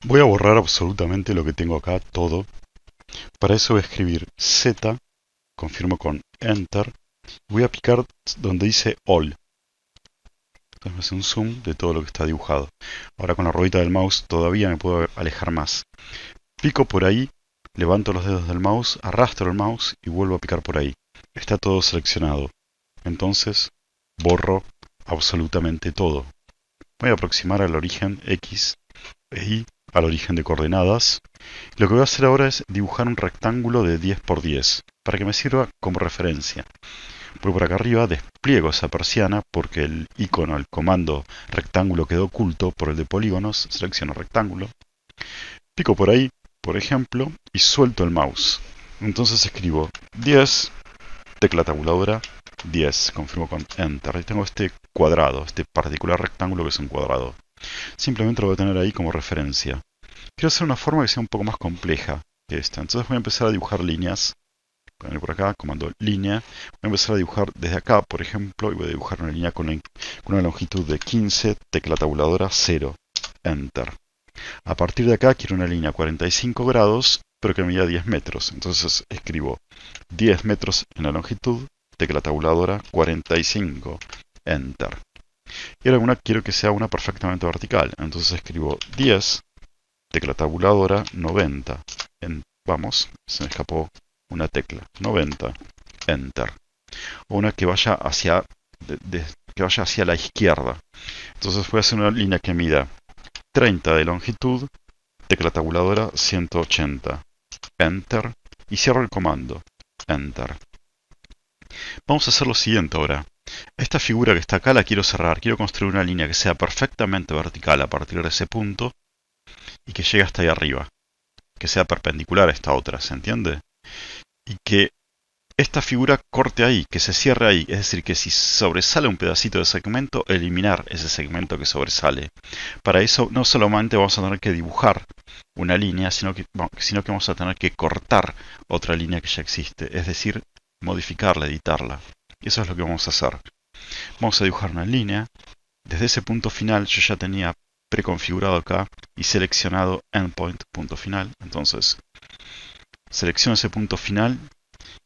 Voy a borrar absolutamente lo que tengo acá, todo. Para eso voy a escribir Z, confirmo con Enter. Voy a picar donde dice All. Entonces me hace un zoom de todo lo que está dibujado. Ahora con la ruedita del mouse todavía me puedo alejar más. Pico por ahí, levanto los dedos del mouse, arrastro el mouse y vuelvo a picar por ahí. Está todo seleccionado. Entonces borro absolutamente todo. Voy a aproximar al origen X e Y, al origen de coordenadas. Lo que voy a hacer ahora es dibujar un rectángulo de 10 por 10 para que me sirva como referencia. Voy por acá arriba, despliego esa persiana porque el icono, el comando rectángulo quedó oculto por el de polígonos. Selecciono rectángulo, pico por ahí, por ejemplo, y suelto el mouse. Entonces escribo 10, tecla tabuladora, 10, confirmo con Enter. Y tengo este cuadrado, este particular rectángulo que es un cuadrado. Simplemente lo voy a tener ahí como referencia. Quiero hacer una forma que sea un poco más compleja que esta. Entonces voy a empezar a dibujar líneas. Voy a venir por acá, comando línea. Voy a empezar a dibujar desde acá, por ejemplo, y voy a dibujar una línea con una longitud de 15, tecla tabuladora 0, Enter. A partir de acá quiero una línea 45 grados, pero que mida 10 metros. Entonces escribo 10 metros en la longitud, tecla tabuladora 45, Enter. Y ahora quiero que sea una perfectamente vertical. Entonces escribo 10, tecla tabuladora 90. Vamos, se me escapó una tecla. 90, Enter. O una que vaya que vaya hacia la izquierda. Entonces voy a hacer una línea que mida 30 de longitud, tecla tabuladora 180, Enter, y cierro el comando, Enter. Vamos a hacer lo siguiente ahora. Esta figura que está acá la quiero cerrar. Quiero construir una línea que sea perfectamente vertical a partir de ese punto y que llegue hasta ahí arriba. Que sea perpendicular a esta otra, ¿se entiende? Y que esta figura corte ahí, que se cierre ahí. Es decir, que si sobresale un pedacito de segmento, eliminar ese segmento que sobresale. Para eso no solamente vamos a tener que dibujar una línea, sino que vamos a tener que cortar otra línea que ya existe. Es decir, modificarla, editarla. Y eso es lo que vamos a hacer. Vamos a dibujar una línea. Desde ese punto final yo ya tenía preconfigurado acá y seleccionado endpoint, punto final. Entonces, selecciono ese punto final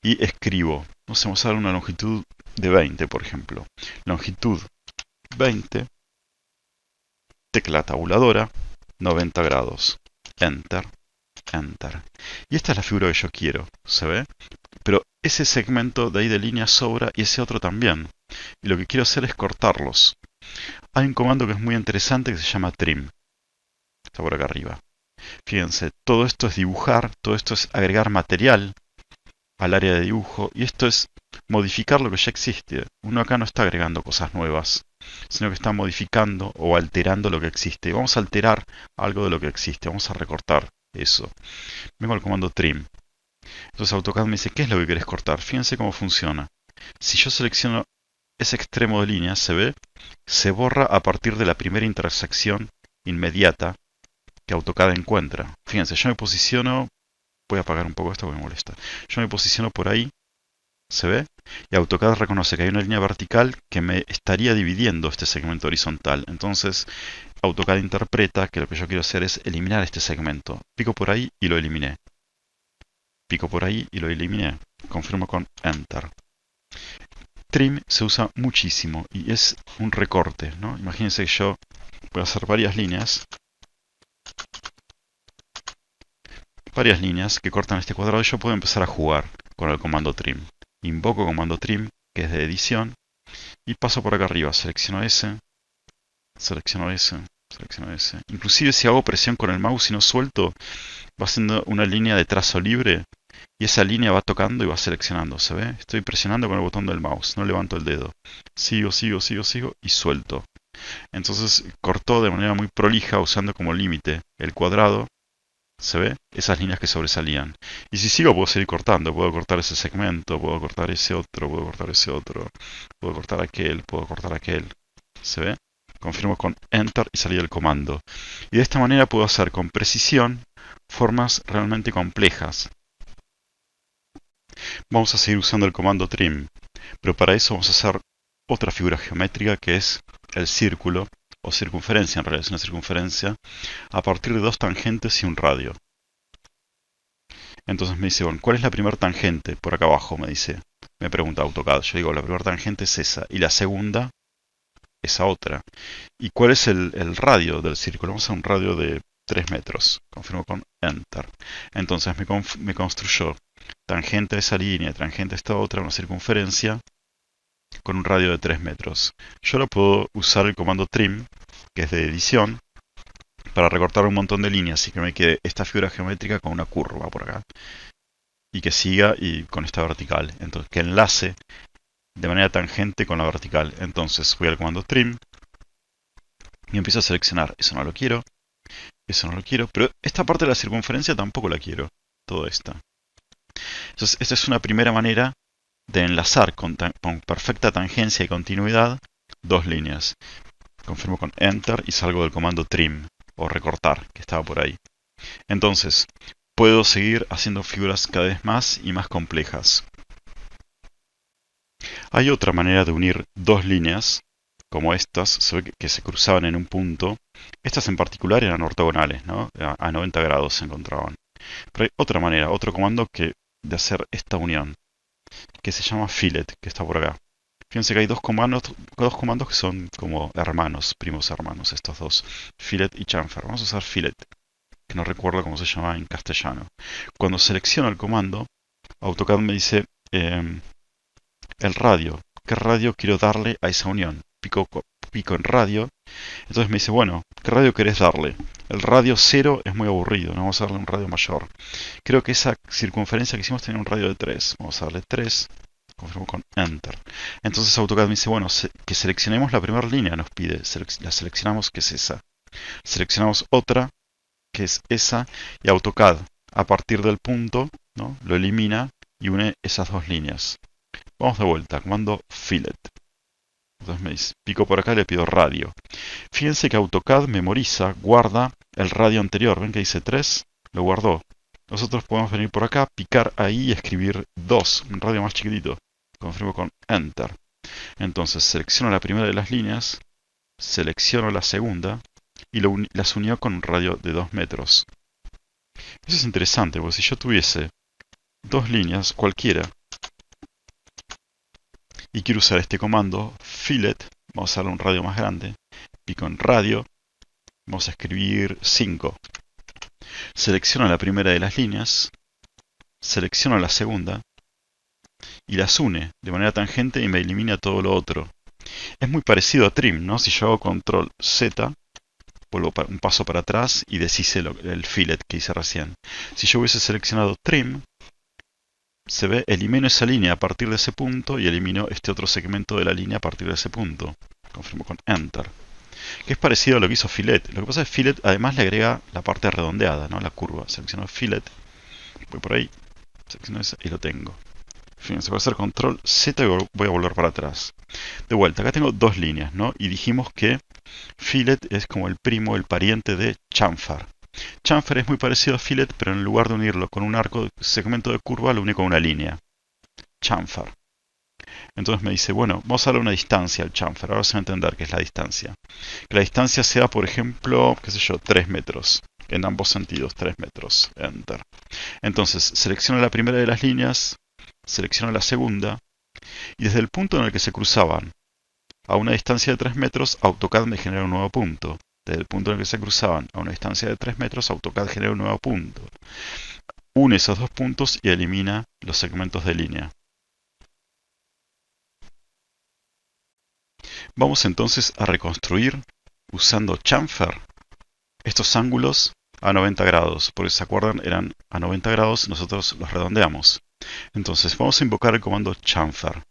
y escribo. Vamos a dar una longitud de 20, por ejemplo. Longitud 20, tecla tabuladora, 90 grados. Enter, Enter. Y esta es la figura que yo quiero, ¿se ve? Pero ese segmento de ahí de línea sobra y ese otro también. Y lo que quiero hacer es cortarlos. Hay un comando que es muy interesante que se llama trim. Está por acá arriba. Fíjense, todo esto es dibujar, todo esto es agregar material al área de dibujo y esto es modificar lo que ya existe. Uno acá no está agregando cosas nuevas, sino que está modificando o alterando lo que existe. Vamos a alterar algo de lo que existe, vamos a recortar eso. Vengo al comando trim. Entonces AutoCAD me dice, ¿qué es lo que querés cortar? Fíjense cómo funciona. Si yo selecciono ese extremo de línea, se ve, se borra a partir de la primera intersección inmediata que AutoCAD encuentra. Fíjense, yo me posiciono, voy a apagar un poco esto porque me molesta. Yo me posiciono por ahí, ¿se ve? Y AutoCAD reconoce que hay una línea vertical que me estaría dividiendo este segmento horizontal. Entonces AutoCAD interpreta que lo que yo quiero hacer es eliminar este segmento. Pico por ahí y lo eliminé. Pico por ahí y lo eliminé. Confirmo con Enter. Trim se usa muchísimo y es un recorte, ¿no? Imagínense que yo voy a hacer varias líneas que cortan este cuadrado y yo puedo empezar a jugar con el comando trim. Invoco comando trim, que es de edición, y paso por acá arriba. Selecciono ese, selecciono ese, selecciono ese. Inclusive si hago presión con el mouse y no suelto, va haciendo una línea de trazo libre y esa línea va tocando y va seleccionando, ¿se ve? Estoy presionando con el botón del mouse, no levanto el dedo. Sigo, sigo, sigo, sigo y suelto. Entonces cortó de manera muy prolija usando como límite el cuadrado. ¿Se ve? Esas líneas que sobresalían. Y si sigo puedo seguir cortando. Puedo cortar ese segmento, puedo cortar ese otro, puedo cortar ese otro, puedo cortar aquel, puedo cortar aquel. ¿Se ve? Confirmo con Enter y salí del comando. Y de esta manera puedo hacer con precisión formas realmente complejas. Vamos a seguir usando el comando trim. Pero para eso vamos a hacer otra figura geométrica que es el círculo o circunferencia en realidad, es una circunferencia, a partir de dos tangentes y un radio. Entonces me dice, bueno, ¿cuál es la primera tangente? Por acá abajo me dice, me pregunta AutoCAD. Yo digo, la primera tangente es esa, y la segunda, esa otra. ¿Y cuál es el radio del círculo? Vamos a un radio de 3 metros. Confirmo con Enter. Entonces me construyó tangente a esa línea, tangente a esta otra, una circunferencia con un radio de 3 metros. Yo ahora puedo usar el comando trim, que es de edición, para recortar un montón de líneas y que me quede esta figura geométrica con una curva por acá. Y que siga y con esta vertical. Entonces, que enlace de manera tangente con la vertical. Entonces voy al comando trim y empiezo a seleccionar. Eso no lo quiero, eso no lo quiero, pero esta parte de la circunferencia tampoco la quiero. Todo esta. Entonces, esta es una primera manera de enlazar con perfecta tangencia y continuidad dos líneas. Confirmo con Enter y salgo del comando trim o recortar, que estaba por ahí. Entonces, puedo seguir haciendo figuras cada vez más y más complejas. Hay otra manera de unir dos líneas, como estas, se ve que se cruzaban en un punto. Estas en particular eran ortogonales, ¿no? A 90 grados se encontraban. Pero hay otra manera, otro comando de hacer esta unión, que se llama fillet, que está por acá. Fíjense que hay dos comandos que son como hermanos, primos hermanos, estos dos, fillet y chamfer. Vamos a usar fillet, que no recuerdo cómo se llama en castellano. Cuando selecciono el comando, AutoCAD me dice el radio. ¿Qué radio quiero darle a esa unión? Pico en radio. Entonces me dice, bueno, ¿qué radio querés darle? El radio 0 es muy aburrido, no vamos a darle un radio mayor. Creo que esa circunferencia que hicimos tenía un radio de 3. Vamos a darle 3. Confirmo con Enter. Entonces AutoCAD me dice, bueno, que seleccionemos la primera línea, nos pide. La seleccionamos, que es esa. Seleccionamos otra, que es esa, y AutoCAD, a partir del punto, ¿no?, lo elimina y une esas dos líneas. Vamos de vuelta, comando fillet. Entonces me dice, pico por acá y le pido radio. Fíjense que AutoCAD memoriza, guarda el radio anterior. ¿Ven que dice 3? Lo guardó. Nosotros podemos venir por acá, picar ahí y escribir 2, un radio más chiquitito. Confirmo con Enter. Entonces selecciono la primera de las líneas, selecciono la segunda y las unió con un radio de 2 metros. Eso es interesante, porque si yo tuviese dos líneas cualquiera y quiero usar este comando, fillet, vamos a darle un radio más grande, pico en radio, vamos a escribir 5. Selecciono la primera de las líneas, selecciono la segunda y las une de manera tangente y me elimina todo lo otro. Es muy parecido a trim, ¿no? Si yo hago control Z, vuelvo un paso para atrás y deshice el fillet que hice recién. Si yo hubiese seleccionado trim, se ve, elimino esa línea a partir de ese punto y elimino este otro segmento de la línea a partir de ese punto. Confirmo con Enter. Que es parecido a lo que hizo fillet. Lo que pasa es que fillet además le agrega la parte redondeada, ¿no?, la curva. Selecciono fillet, voy por ahí, selecciono esa y lo tengo. Fíjense, voy a hacer control Z y voy a volver para atrás. De vuelta, acá tengo dos líneas, ¿no? Y dijimos que fillet es como el primo, el pariente de chamfer. Chamfer es muy parecido a fillet, pero en lugar de unirlo con un arco, segmento de curva, lo une con una línea. Chamfer. Entonces me dice, bueno, vamos a darle una distancia al chamfer. Ahora se va a entender qué es la distancia. Que la distancia sea, por ejemplo, qué sé yo, 3 metros. En ambos sentidos, 3 metros. Enter. Entonces, selecciono la primera de las líneas, selecciono la segunda, y desde el punto en el que se cruzaban a una distancia de 3 metros, AutoCAD me genera un nuevo punto. Desde el punto en el que se cruzaban a una distancia de 3 metros, AutoCAD genera un nuevo punto. Une esos dos puntos y elimina los segmentos de línea. Vamos entonces a reconstruir, usando chamfer, estos ángulos a 90 grados. Porque si se acuerdan, eran a 90 grados, nosotros los redondeamos. Entonces vamos a invocar el comando chamfer.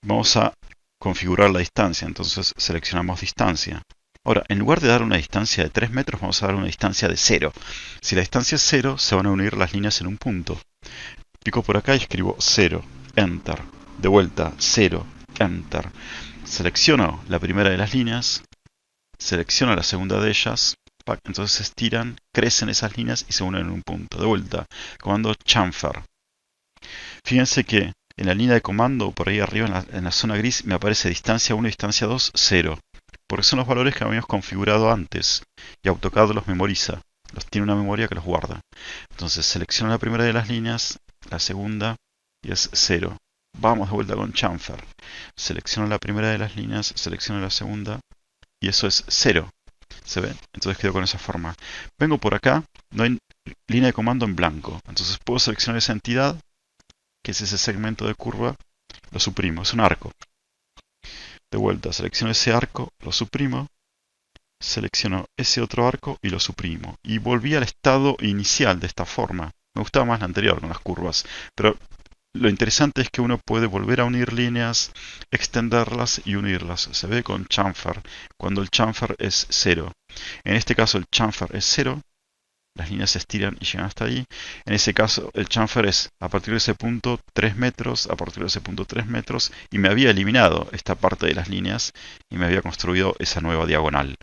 Vamos a configurar la distancia, entonces seleccionamos distancia. Ahora, en lugar de dar una distancia de 3 metros, vamos a dar una distancia de 0. Si la distancia es 0, se van a unir las líneas en un punto. Pico por acá y escribo 0, Enter. De vuelta, 0, Enter. Selecciono la primera de las líneas, selecciono la segunda de ellas, entonces se estiran, crecen esas líneas y se unen en un punto. De vuelta, comando chamfer. Fíjense que en la línea de comando, por ahí arriba en la zona gris, me aparece distancia 1 y distancia 2, 0. porque son los valores que habíamos configurado antes y AutoCAD los memoriza, tiene una memoria que los guarda. Entonces selecciono la primera de las líneas, la segunda y es 0. Vamos de vuelta con chamfer. Selecciono la primera de las líneas, selecciono la segunda y eso es 0. ¿Se ve? Entonces quedo con esa forma. Vengo por acá, no hay línea de comando en blanco. Entonces puedo seleccionar esa entidad, que es ese segmento de curva, lo suprimo, es un arco. De vuelta, selecciono ese arco, lo suprimo, selecciono ese otro arco y lo suprimo. Y volví al estado inicial de esta forma. Me gustaba más la anterior con las curvas, pero lo interesante es que uno puede volver a unir líneas, extenderlas y unirlas. Se ve con chamfer, cuando el chamfer es 0. En este caso el chamfer es 0, las líneas se estiran y llegan hasta ahí. En ese caso el chamfer es a partir de ese punto 3 metros, a partir de ese punto 3 metros, y me había eliminado esta parte de las líneas y me había construido esa nueva diagonal.